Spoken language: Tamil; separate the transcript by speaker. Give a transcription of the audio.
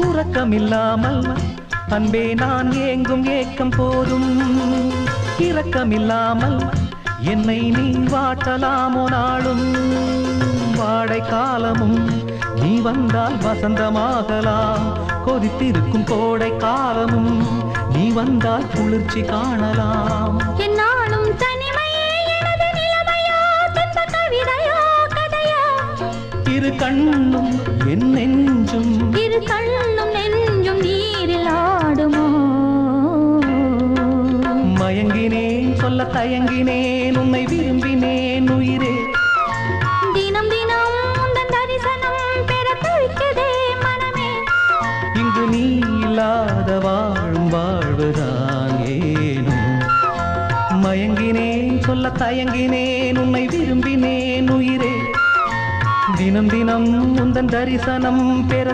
Speaker 1: உறக்கமில்லாமல் அன்பே நான் ஏங்கும் ஏக்கம் போதும். இரக்கமில்லாமல் என்னை நீ வாட்டலாமோ நாளும். வாடை காலமும் நீ வந்தால் வசந்தமாகலாம். கொதித்திருக்கும் கோடை காலமும் நீ வந்தால் குளிர்ச்சி காணலாம்.
Speaker 2: என்னாலும் தனிமையே எனது நிலைமையோ, துன்ப கவிதையோ கதையோ.
Speaker 1: இரு கண்ணும் என் நெஞ்சும்,
Speaker 2: இரு கண்ணும் நெஞ்சும் நீரில் ஆடுமோ.
Speaker 1: மயங்கினேன் சொல்ல தயங்கினேன் உன்னை விரும்பினேன் உயிரே.
Speaker 2: தினம் தினம் உந்தன் தரிசனம் பெற துடிக்குதே மனமே.
Speaker 1: இங்கு நீ இல்லாத வாழும் வாழ்வுதான் ஏனோ. மயங்கினேன் சொல்ல தயங்கினேன் உன்னை விரும்பினேன் உயிரே. தினம் தினம் உந்தன் தரிசனம் பெற